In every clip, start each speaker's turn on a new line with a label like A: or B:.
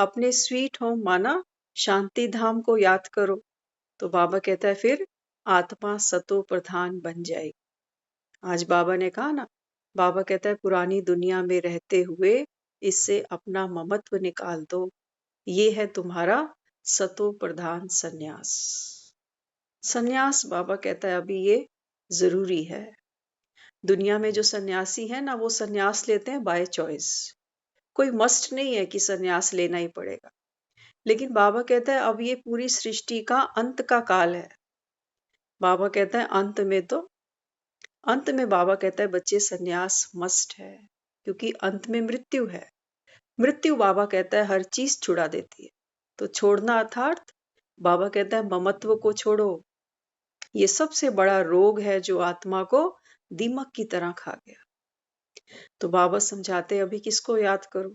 A: अपने sweet home माना शांति धाम को याद करो। तो बाबा कहता है फिर आत्मा सतो प्रधान बन जाएगी। आज बाबा ने कहा ना, बाबा कहता है पुरानी दुनिया में रहते हुए इससे अपना ममत्व निकाल दो। ये है तुम्हारा सतो प्रधान सन्यास। सन्यास बाबा कहता है अभी ये जरूरी है। दुनिया में जो सन्यासी है ना, वो सन्यास लेते हैं बाय चॉइस। कोई मस्ट नहीं है कि सन्यास लेना ही पड़ेगा। लेकिन बाबा कहता है अब ये पूरी सृष्टि का अंत का काल है। बाबा कहता है अंत में बाबा कहता है बच्चे सन्यास मस्ट है, क्योंकि अंत में मृत्यु है। मृत्यु बाबा कहता है हर चीज छुड़ा देती है। तो छोड़ना अर्थात बाबा कहता है ममत्व को छोड़ो। ये सबसे बड़ा रोग है जो आत्मा को दीमक की तरह खा गया। तो बाबा समझाते हैं अभी किसको याद करो।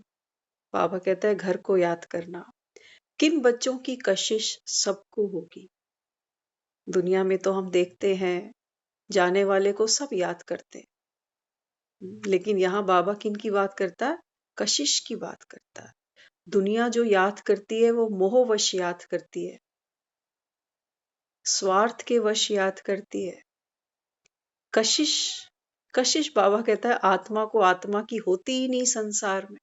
A: बाबा कहता है घर को याद करना। किन बच्चों की कशिश सबको होगी। दुनिया में तो हम देखते हैं जाने वाले को सब याद करते हैं, लेकिन यहाँ बाबा किन की बात करता है? कशिश की बात करता है। दुनिया जो याद करती है वो मोहवश याद करती है, स्वार्थ के वश याद करती है। कशिश कशिश बाबा कहता है आत्मा को आत्मा की होती ही नहीं संसार में,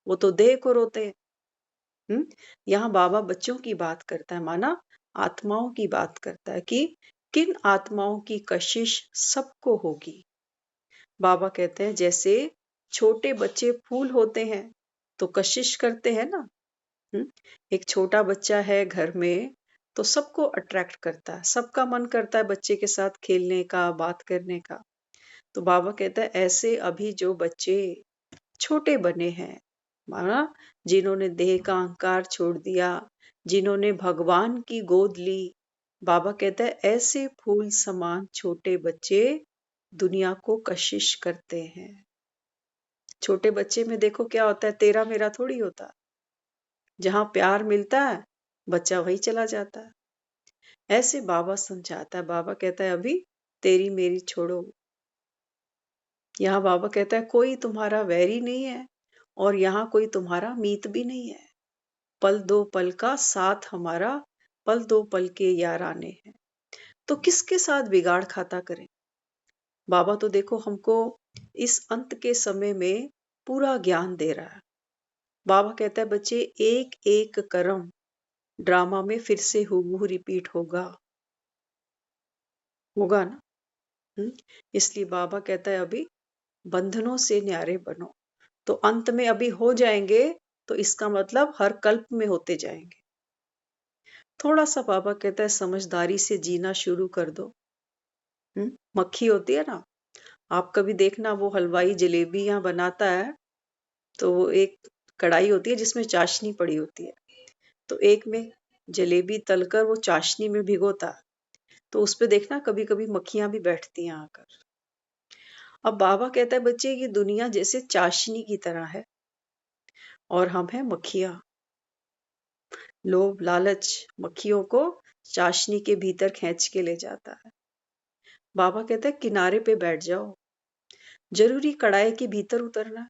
A: वो तो देह को रोते हैं। यहाँ बाबा बच्चों की बात करता है, माना आत्माओं की बात करता है कि किन आत्माओं की कशिश सबको होगी। बाबा कहते हैं जैसे छोटे बच्चे फूल होते हैं तो कशिश करते हैं ना। एक छोटा बच्चा है घर में तो सबको अट्रैक्ट करता है, सबका मन करता है बच्चे के साथ खेलने का, बात करने का। तो बाबा कहता है ऐसे अभी जो बच्चे छोटे बने हैं, माना जिन्होंने देह का अहंकार छोड़ दिया, जिन्होंने भगवान की गोद ली, बाबा कहता है ऐसे फूल समान छोटे बच्चे दुनिया को कशिश करते हैं। छोटे बच्चे में देखो क्या होता है, तेरा मेरा थोड़ी होता। जहां प्यार मिलता है बच्चा वही चला जाता है। ऐसे बाबा समझाता है। बाबा कहता है अभी तेरी मेरी छोड़ो। यहाँ बाबा कहता है कोई तुम्हारा वैरी नहीं है और यहाँ कोई तुम्हारा मीत भी नहीं है। पल दो पल का साथ हमारा, पल दो पल के याराने हैं। तो किसके साथ बिगाड़ खाता करें। बाबा तो देखो हमको इस अंत के समय में पूरा ज्ञान दे रहा है। बाबा कहता है बच्चे एक एक कर्म ड्रामा में फिर से हूबहू रिपीट होगा ना। इसलिए बाबा कहता है अभी बंधनों से न्यारे बनो। तो अंत में अभी हो जाएंगे तो इसका मतलब हर कल्प में होते जाएंगे। थोड़ा सा बाबा कहता है समझदारी से जीना शुरू कर दो। मक्खी होती है ना, आप कभी देखना वो हलवाई जलेबियां बनाता है तो वो एक कढ़ाई होती है जिसमें चाशनी पड़ी होती है, तो एक में जलेबी तलकर वो चाशनी में भिगोता है, तो उस पे देखना कभी कभी मक्खियां भी बैठती हैं आकर। अब बाबा कहता है बच्चे ये दुनिया जैसे चाशनी की तरह है और हम हैं मक्खियां। लोभ लालच मक्खियों को चाशनी के भीतर खींच के ले जाता है। बाबा कहता है किनारे पे बैठ जाओ, जरूरी कढ़ाई के भीतर उतरना।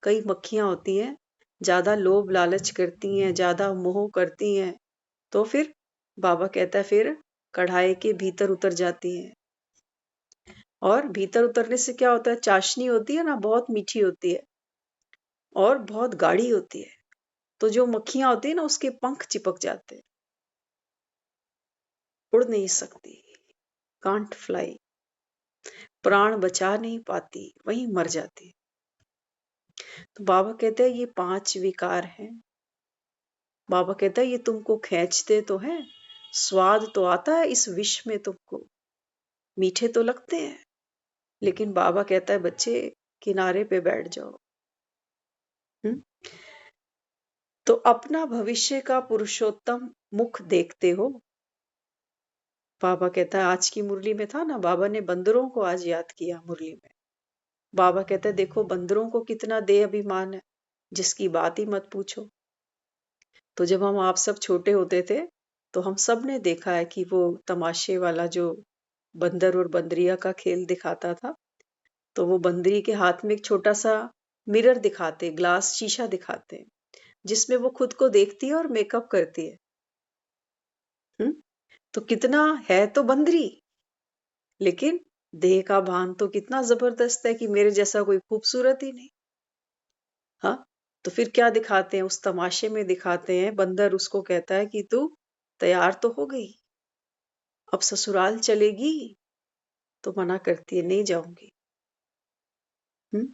A: कई मक्खियां होती हैं ज्यादा लोभ लालच करती हैं, ज्यादा मोह करती हैं, तो फिर बाबा कहता है फिर कढ़ाई के भीतर उतर जाती हैं। और भीतर उतरने से क्या होता है, चाशनी होती है ना बहुत मीठी होती है और बहुत गाढ़ी होती है, तो जो मक्खियां होती है ना उसके पंख चिपक जाते हैं, उड़ नहीं सकती, कांट फ्लाई, प्राण बचा नहीं पाती, वहीं मर जाती। तो बाबा कहते हैं ये 5 विकार हैं। बाबा कहता है ये तुमको खींचते तो हैं, स्वाद तो आता है इस विष में, तुमको मीठे तो लगते हैं, लेकिन बाबा कहता है बच्चे किनारे पे बैठ जाओ। हम्म तो अपना भविष्य का पुरुषोत्तम मुख देखते हो। बाबा कहता है आज की मुरली में था ना, बाबा ने बंदरों को आज याद किया मुरली में। बाबा कहता है देखो बंदरों को कितना देह अभिमान है, जिसकी बात ही मत पूछो। तो जब हम आप सब छोटे होते थे तो हम सब ने देखा है कि वो तमाशे वाला जो बंदर और बंदरिया का खेल दिखाता था, तो वो बंदरी के हाथ में एक छोटा सा मिरर दिखाते, ग्लास शीशा दिखाते, जिसमें वो खुद को देखती है और मेकअप करती है। तो कितना है तो बंदरी, लेकिन देह का भान तो कितना जबरदस्त है कि मेरे जैसा कोई खूबसूरत ही नहीं। हाँ, तो फिर क्या दिखाते हैं उस तमाशे में, दिखाते हैं बंदर उसको कहता है कि तू तैयार तो हो गई, अब ससुराल चलेगी? तो मना करती है, नहीं जाऊंगी। हम्म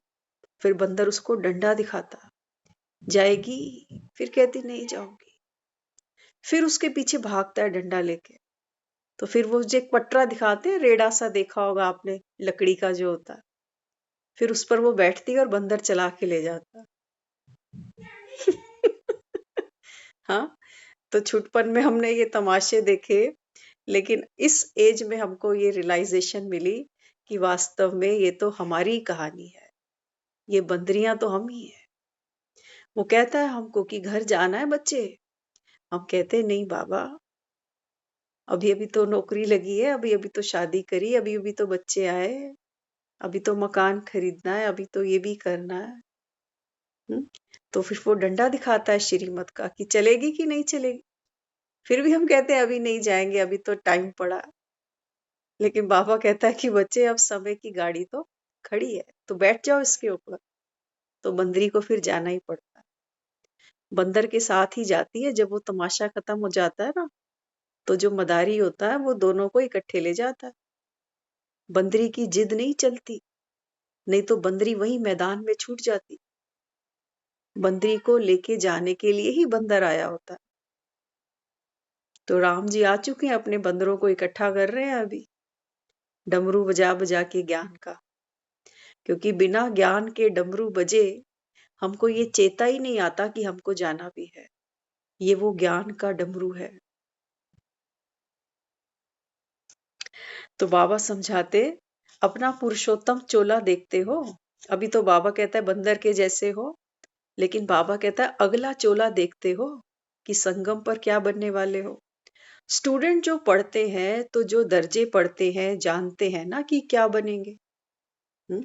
A: फिर बंदर उसको डंडा दिखाता, जाएगी? फिर कहती नहीं जाऊंगी। फिर उसके पीछे भागता है डंडा लेके। तो फिर वो जो एक पटरा दिखाते हैं, रेड़ा सा देखा होगा आपने, लकड़ी का जो होता है, फिर उस पर वो बैठती है और बंदर चला के ले जाता है। हाँ, तो छुटपन में हमने ये तमाशे देखे, लेकिन इस एज में हमको ये रियलाइजेशन मिली कि वास्तव में ये तो हमारी कहानी है, ये बंदरियां तो हम ही हैं। वो कहता है हमको कि घर जाना है बच्चे। हम कहते हैं नहीं बाबा, अभी अभी तो नौकरी लगी है, अभी अभी तो शादी करी, अभी अभी तो बच्चे आए, अभी तो मकान खरीदना है, अभी तो ये भी करना है। हम्म? तो फिर वो डंडा दिखाता है श्रीमत का कि चलेगी कि नहीं चलेगी। फिर भी हम कहते हैं अभी नहीं जाएंगे, अभी तो टाइम पड़ा। लेकिन बाबा कहता है कि बच्चे अब समय की गाड़ी तो खड़ी है, तो बैठ जाओ इसके ऊपर। तो बंदरी को फिर जाना ही पड़ता है, बंदर के साथ ही जाती है। जब वो तमाशा खत्म हो जाता है ना, तो जो मदारी होता है वो दोनों को इकट्ठे ले जाता है। बंदरी की जिद नहीं चलती, नहीं तो बंदरी वही मैदान में छूट जाती। बंदरी को लेके जाने के लिए ही बंदर आया होता है। तो राम जी आ चुके हैं, अपने बंदरों को इकट्ठा कर रहे हैं अभी, डमरू बजा बजा के ज्ञान का। क्योंकि बिना ज्ञान के डमरू बजे हमको ये चेता ही नहीं आता कि हमको जाना भी है। ये वो ज्ञान का डमरू है। तो बाबा समझाते, अपना पुरुषोत्तम चोला देखते हो? अभी तो बाबा कहता है बंदर के जैसे हो, लेकिन बाबा कहता है अगला चोला देखते हो कि संगम पर क्या बनने वाले हो। स्टूडेंट जो पढ़ते हैं, तो जो दर्जे पढ़ते हैं, जानते हैं ना कि क्या बनेंगे। हम्म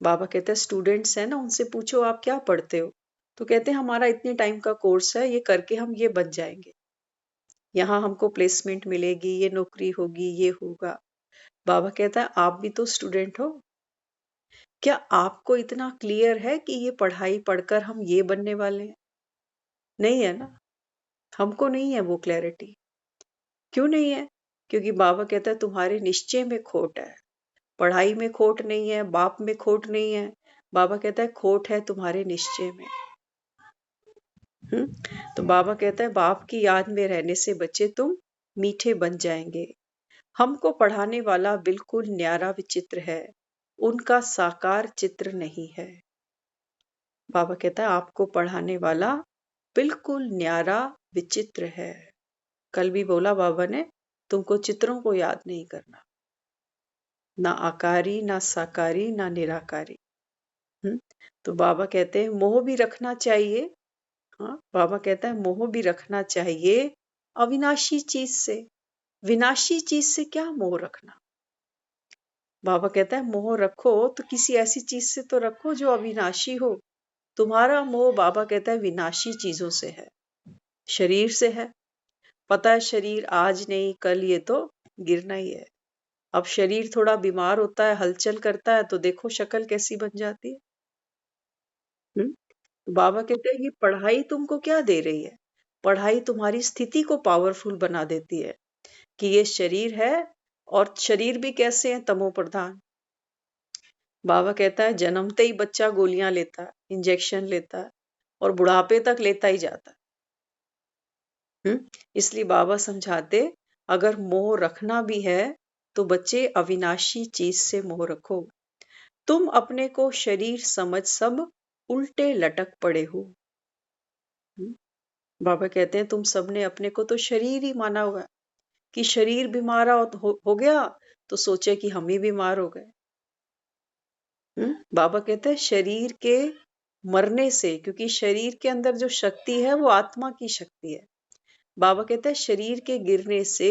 A: बाबा कहते हैं स्टूडेंट्स है ना, उनसे पूछो आप क्या पढ़ते हो, तो कहते हैं हमारा इतने टाइम का कोर्स है, ये करके हम ये बन जाएंगे, यहाँ हमको प्लेसमेंट मिलेगी, ये नौकरी होगी, ये होगा। बाबा कहता है आप भी तो स्टूडेंट हो, क्या आपको इतना क्लियर है कि ये पढ़ाई पढ़कर हम ये बनने वाले हैं? नहीं है ना, हमको नहीं है वो क्लैरिटी। क्यों नहीं है? क्योंकि बाबा कहता है तुम्हारे निश्चय में खोट है, पढ़ाई में खोट नहीं है, बाप में खोट नहीं है। बाबा कहता है खोट है तुम्हारे निश्चय में। तो बाबा कहता है बाप की याद में रहने से बच्चे तुम मीठे बन जाएंगे। हमको पढ़ाने वाला बिल्कुल न्यारा विचित्र है, उनका साकार चित्र नहीं है। बाबा कहता है आपको पढ़ाने वाला बिल्कुल न्यारा विचित्र है। कल भी बोला बाबा ने, तुमको चित्रों को याद नहीं करना, ना आकारी, ना साकारी, ना निराकारी। हम्म तो बाबा कहते हैं मोह भी रखना चाहिए। हाँ, बाबा कहता है मोह भी रखना चाहिए अविनाशी चीज से। विनाशी चीज से क्या मोह रखना? बाबा कहता है मोह रखो तो किसी ऐसी चीज से तो रखो जो अविनाशी हो। तुम्हारा मोह, बाबा कहता है, विनाशी चीजों से है, शरीर से है। पता है शरीर आज नहीं कल ये तो गिरना ही है। अब शरीर थोड़ा बीमार होता है, हलचल करता है, तो देखो शक्ल कैसी बन जाती है। तो बाबा कहते हैं कि पढ़ाई तुमको क्या दे रही है? पढ़ाई तुम्हारी स्थिति को पावरफुल बना देती है कि ये शरीर है, और शरीर भी कैसे है, तमो प्रधान। बाबा कहता है जन्मते ही बच्चा गोलियां लेता है, इंजेक्शन लेता है, और बुढ़ापे तक लेता ही जाता है। इसलिए बाबा समझाते, अगर मोह रखना भी है तो बच्चे अविनाशी चीज से मोह रखो। तुम अपने को शरीर समझ सब उल्टे लटक पड़े हो। हम्म, बाबा कहते हैं तुम सबने अपने को तो शरीर ही माना हुआ है, कि शरीर बीमार हो गया तो सोचे कि हम ही बीमार हो गए। बाबा कहते हैं शरीर के मरने से, क्योंकि शरीर के अंदर जो शक्ति है वो आत्मा की शक्ति है। बाबा कहता है शरीर के गिरने से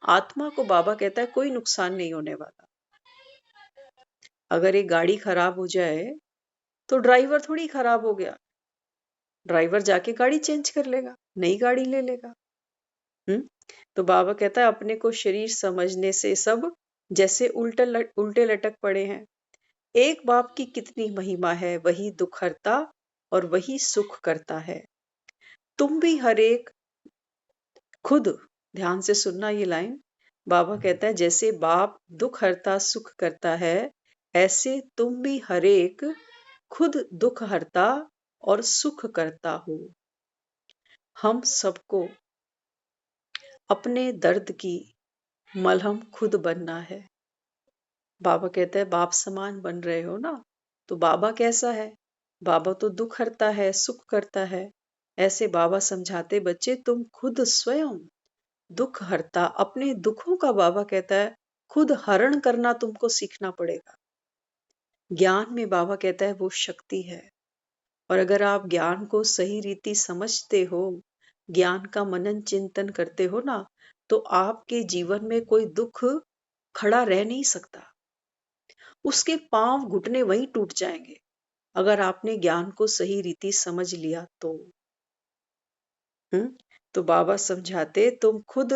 A: आत्मा को, बाबा कहता है, कोई नुकसान नहीं होने वाला। अगर एक गाड़ी खराब हो जाए तो ड्राइवर थोड़ी खराब हो गया, ड्राइवर जाके गाड़ी चेंज कर लेगा, नई गाड़ी ले लेगा। तो बाबा कहता है अपने को शरीर समझने से सब जैसे उल्टे लटक पड़े हैं। एक बाप की कितनी महिमा है, वही दुख हरता और वही सुख करता है। तुम भी हर एक खुद, ध्यान से सुनना ये लाइन, बाबा कहता है जैसे बाप दुख हरता सुख करता है, ऐसे तुम भी हर एक खुद दुख हरता और सुख करता हो। हम सबको अपने दर्द की मलहम खुद बनना है। बाबा कहता है बाप समान बन रहे हो ना, तो बाबा कैसा है? बाबा तो दुख हरता है, सुख करता है। ऐसे बाबा समझाते बच्चे तुम खुद स्वयं दुख हरता, अपने दुखों का बाबा कहता है खुद हरण करना तुमको सीखना पड़ेगा। ज्ञान में बाबा कहता है वो शक्ति है, और अगर आप ज्ञान को सही रीति समझते हो, ज्ञान का मनन चिंतन करते हो ना, तो आपके जीवन में कोई दुख खड़ा रह नहीं सकता। उसके पांव घुटने वहीं टूट जाएंगे अगर आपने ज्ञान को सही रीति समझ लिया तो। तो बाबा समझाते तुम खुद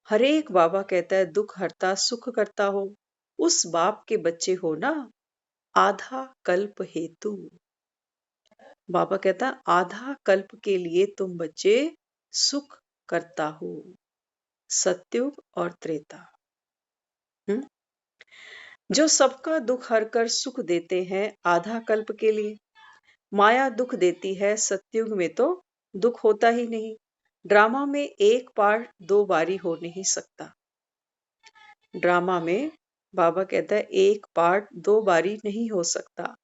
A: हर एक, बाबा कहता है दुख हरता सुख करता हो, उस बाप के बच्चे हो ना, आधा कल्प हेतु। बाबा कहता है आधा कल्प के लिए तुम बच्चे सुख करता हो, सत्युग और त्रेता। हम्म जो सबका दुख हरकर सुख देते हैं आधा कल्प के लिए। माया दुख देती है, सत्युग में तो दुख होता ही नहीं। ड्रामा में एक पार्ट दो बारी हो नहीं सकता। ड्रामा में बाबा कहता है एक पार्ट दो बारी नहीं हो सकता।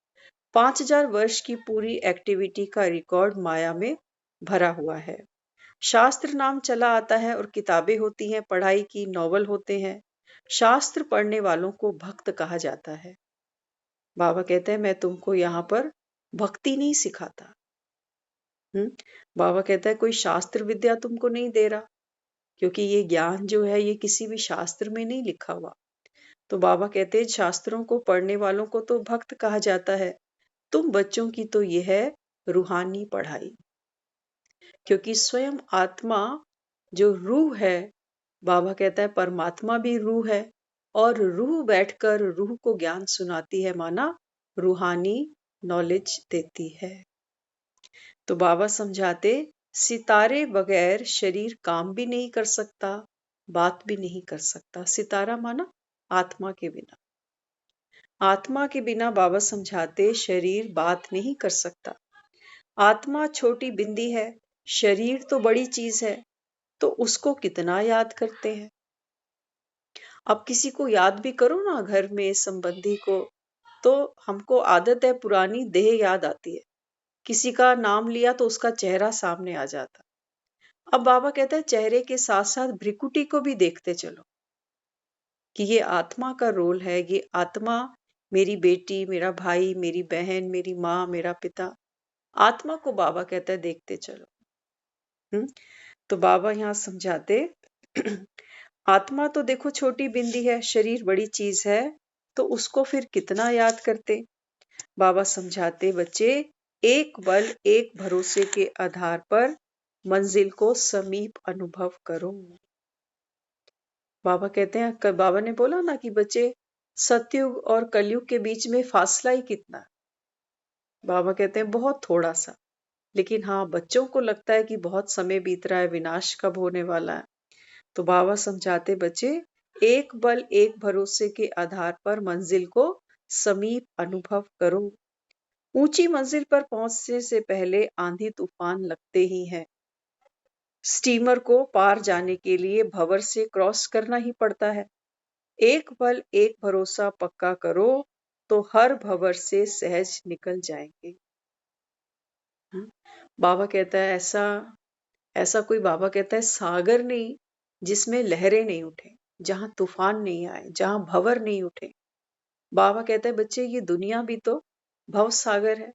A: 5000 वर्ष की पूरी एक्टिविटी का रिकॉर्ड माया में भरा हुआ है। शास्त्र नाम चला आता है और किताबें होती हैं, पढ़ाई की नॉवल होते हैं। शास्त्र पढ़ने वालों को भक्त कहा जाता है। बाबा कहते हैं मैं तुमको यहाँ पर भक्ति नहीं सिखाता। बाबा कहता है कोई शास्त्र विद्या तुमको नहीं दे रहा, क्योंकि ये ज्ञान जो है ये किसी भी शास्त्र में नहीं लिखा हुआ। तो बाबा कहते हैं शास्त्रों को पढ़ने वालों को तो भक्त कहा जाता है, तुम बच्चों की तो ये है रूहानी पढ़ाई। क्योंकि स्वयं आत्मा जो रूह है, बाबा कहता है परमात्मा भी रूह है, और रूह बैठकर रूह को ज्ञान सुनाती है, माना रूहानी नॉलेज देती है। तो बाबा समझाते सितारे बगैर शरीर काम भी नहीं कर सकता, बात भी नहीं कर सकता। सितारा माना आत्मा के बिना। आत्मा के बिना बाबा समझाते शरीर बात नहीं कर सकता। आत्मा छोटी बिंदी है, शरीर तो बड़ी चीज है, तो उसको कितना याद करते हैं। अब किसी को याद भी करो ना, घर में संबंधी को, तो हमको आदत है पुरानी देह याद आती है। किसी का नाम लिया तो उसका चेहरा सामने आ जाता। अब बाबा कहता है चेहरे के साथ साथ भ्रिकुटी को भी देखते चलो कि ये आत्मा का रोल है। ये आत्मा मेरी बेटी, मेरा भाई, मेरी बहन, मेरी माँ, मेरा पिता, आत्मा को बाबा कहता है देखते चलो। तो बाबा यहाँ समझाते आत्मा तो देखो छोटी बिंदी है, शरीर बड़ी चीज है, तो उसको फिर कितना याद करते। बाबा समझाते बच्चे एक बल एक भरोसे के आधार पर मंजिल को समीप अनुभव करो। बाबा कहते हैं, बाबा ने बोला ना कि बच्चे सतयुग और कलयुग के बीच में फासला ही कितना है? बाबा कहते हैं बहुत थोड़ा सा। लेकिन हाँ, बच्चों को लगता है कि बहुत समय बीत रहा है, विनाश कब होने वाला है। तो बाबा समझाते बच्चे एक बल एक भरोसे के आधार पर मंजिल को समीप अनुभव करो। ऊंची मंजिल पर पहुंचने से पहले आंधी तूफान लगते ही हैं। स्टीमर को पार जाने के लिए भंवर से क्रॉस करना ही पड़ता है। एक बल एक भरोसा पक्का करो तो हर भंवर से सहज निकल जाएंगे। बाबा कहता है ऐसा ऐसा कोई, बाबा कहता है सागर नहीं जिसमें लहरें नहीं उठे, जहां तूफान नहीं आए, जहां भंवर नहीं उठे। बाबा कहता है बच्चे ये दुनिया भी तो भव सागर है।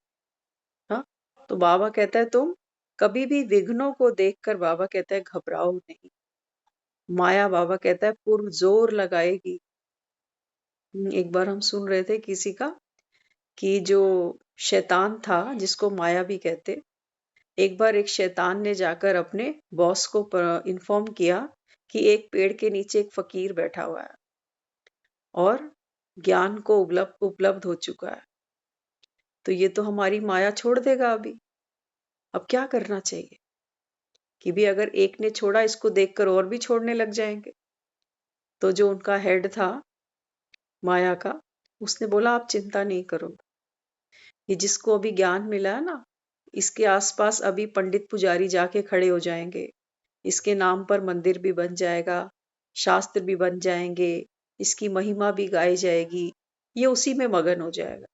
A: हाँ, तो बाबा कहता है तुम कभी भी विघ्नों को देखकर, बाबा कहता है घबराओ नहीं। माया, बाबा कहता है पुरजोर लगाएगी। एक बार हम सुन रहे थे किसी का कि जो शैतान था, जिसको माया भी कहते, एक बार एक शैतान ने जाकर अपने बॉस को इन्फॉर्म किया कि एक पेड़ के नीचे एक फकीर बैठा हुआ है और ज्ञान को उपलब्ध उपलब्ध हो चुका है। तो ये तो हमारी माया छोड़ देगा अभी। अब क्या करना चाहिए कि भी अगर एक ने छोड़ा, इसको देखकर और भी छोड़ने लग जाएंगे। तो जो उनका हेड था माया का, उसने बोला आप चिंता नहीं करो, ये जिसको अभी ज्ञान मिला है ना, इसके आसपास अभी पंडित पुजारी जाके खड़े हो जाएंगे, इसके नाम पर मंदिर भी बन जाएगा, शास्त्र भी बन जाएंगे, इसकी महिमा भी गाई जाएगी। ये उसी में मगन हो जाएगा,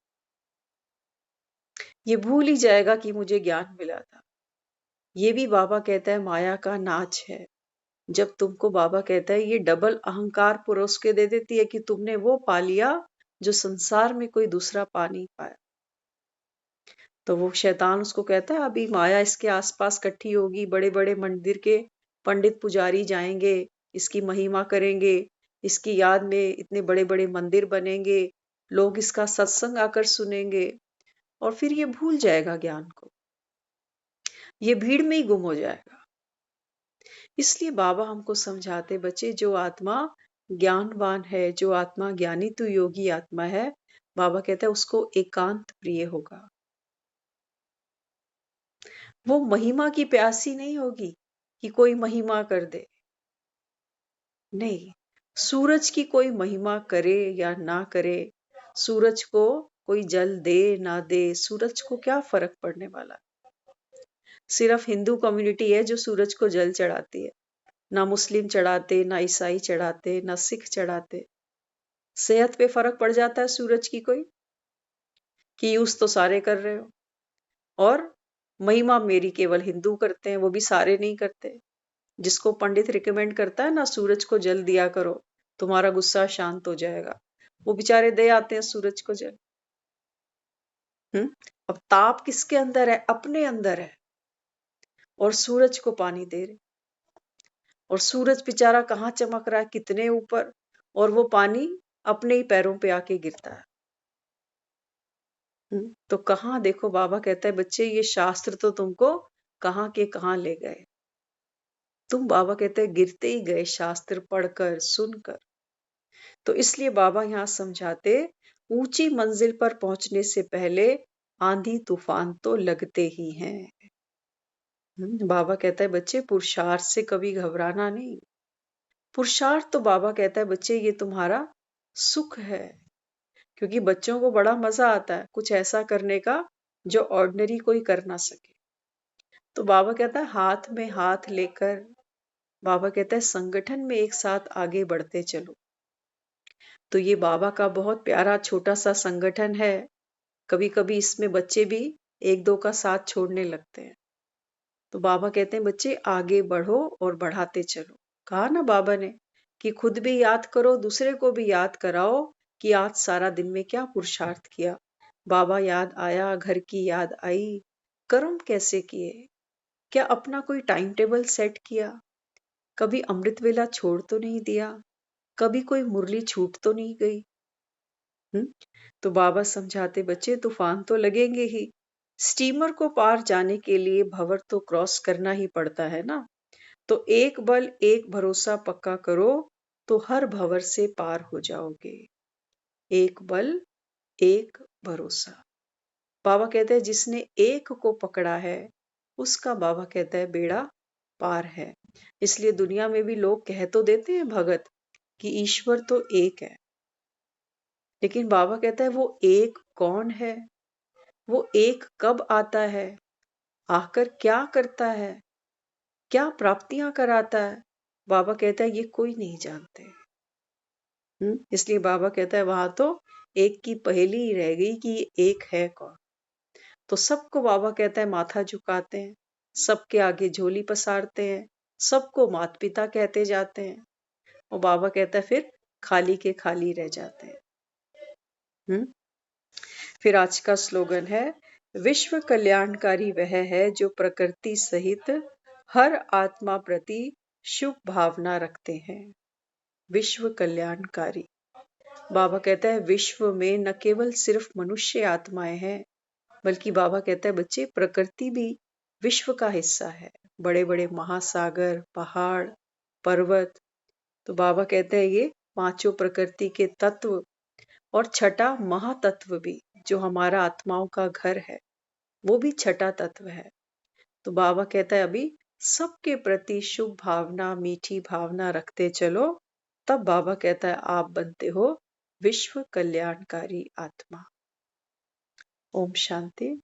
A: ये भूल ही जाएगा कि मुझे ज्ञान मिला था। ये भी बाबा कहता है माया का नाच है। जब तुमको बाबा कहता है, ये डबल अहंकार पुरुष के दे देती है कि तुमने वो पा लिया जो संसार में कोई दूसरा पा नहीं पाया। तो वो शैतान उसको कहता है अभी माया इसके आसपास इकट्ठी होगी, बड़े बड़े मंदिर के पंडित पुजारी जाएंगे, इसकी महिमा करेंगे, इसकी याद में इतने बड़े बड़े मंदिर बनेंगे, लोग इसका सत्संग आकर सुनेंगे, और फिर ये भूल जाएगा ज्ञान को, ये भीड़ में ही गुम हो जाएगा। इसलिए बाबा हमको समझाते, बच्चे जो आत्मा ज्ञानवान है, जो आत्मा ज्ञानी तू योगी आत्मा है, बाबा कहता है उसको एकांत प्रिय होगा। वो महिमा की प्यासी नहीं होगी कि कोई महिमा कर दे, नहीं। सूरज की कोई महिमा करे या ना करे, सूरज को कोई जल दे ना दे, सूरज को क्या फर्क पड़ने वाला। सिर्फ हिंदू कम्युनिटी है जो सूरज को जल चढ़ाती है, ना मुस्लिम चढ़ाते, ना ईसाई चढ़ाते, ना सिख चढ़ाते। सेहत पे फर्क पड़ जाता है सूरज की कोई, कि यूज तो सारे कर रहे हो, और महिमा मेरी केवल हिंदू करते हैं, वो भी सारे नहीं करते। जिसको पंडित रिकमेंड करता है ना, सूरज को जल दिया करो, तुम्हारा गुस्सा शांत हो जाएगा, वो बेचारे दे आते हैं सूरज को जल। अब ताप किसके अंदर है? अपने अंदर है, और सूरज को पानी दे रहे, और सूरज बेचारा कहाँ चमक रहा है, कितने ऊपर, और वो पानी अपने ही पैरों पे आके गिरता है। तो कहाँ देखो, बाबा कहता है बच्चे ये शास्त्र तो तुमको कहाँ के कहाँ ले गए। तुम, बाबा कहते हैं, गिरते ही गए शास्त्र पढ़कर सुनकर। तो इसलिए बाबा यहाँ समझाते, ऊंची मंजिल पर पहुंचने से पहले आंधी तूफान तो लगते ही हैं। बाबा कहता है बच्चे पुरुषार्थ से कभी घबराना नहीं। पुरुषार्थ तो बाबा कहता है बच्चे ये तुम्हारा सुख है, क्योंकि बच्चों को बड़ा मजा आता है कुछ ऐसा करने का जो ऑर्डिनरी कोई कर ना सके। तो बाबा कहता है हाथ में हाथ लेकर, बाबा कहता है संगठन में एक साथ आगे बढ़ते चलो। तो ये बाबा का बहुत प्यारा छोटा सा संगठन है। कभी कभी इसमें बच्चे भी एक दो का साथ छोड़ने लगते हैं। तो बाबा कहते हैं बच्चे आगे बढ़ो और बढ़ाते चलो। कहा ना बाबा ने कि खुद भी याद करो, दूसरे को भी याद कराओ कि आज सारा दिन में क्या पुरुषार्थ किया। बाबा याद आया, घर की याद आई, कर्म कैसे किए, क्या अपना कोई टाइम टेबल सेट किया, कभी अमृत वेला छोड़ तो नहीं दिया, कभी कोई मुरली छूट तो नहीं गई। तो बाबा समझाते बच्चे तूफान तो लगेंगे ही, स्टीमर को पार जाने के लिए भंवर तो क्रॉस करना ही पड़ता है ना। तो एक बल एक भरोसा पक्का करो तो हर भंवर से पार हो जाओगे। एक बल एक भरोसा। बाबा कहते हैं जिसने एक को पकड़ा है उसका, बाबा कहता है, बेड़ा पार है। इसलिए दुनिया में भी लोग कह तो देते हैं भगत कि ईश्वर तो एक है, लेकिन बाबा कहता है वो एक कौन है, वो एक कब आता है, आकर क्या करता है, क्या प्राप्तियां कराता है, बाबा कहता है ये कोई नहीं जानते। इसलिए बाबा कहता है वहां तो एक की पहेली ही रह गई कि ये एक है कौन। तो सबको बाबा कहता है माथा झुकाते हैं, सबके आगे झोली पसारते हैं, सबको माता पिता कहते जाते हैं, और बाबा कहता है फिर खाली के खाली रह जाते हैं। फिर आज का स्लोगन है, विश्व कल्याणकारी वह है जो प्रकृति सहित हर आत्मा प्रति शुभ भावना रखते हैं। विश्व कल्याणकारी। बाबा कहता है विश्व में न केवल सिर्फ मनुष्य आत्माएं हैं, बल्कि बाबा कहता है बच्चे प्रकृति भी विश्व का हिस्सा है। बड़े बड़े महासागर, पहाड़, पर्वत। तो बाबा कहते हैं ये पांचों प्रकृति के तत्व और छठा महातत्व भी, जो हमारा आत्माओं का घर है, वो भी छठा तत्व है। तो बाबा कहता है अभी सबके प्रति शुभ भावना, मीठी भावना रखते चलो। तब बाबा कहता है आप बनते हो विश्व कल्याणकारी आत्मा। ओम शांति।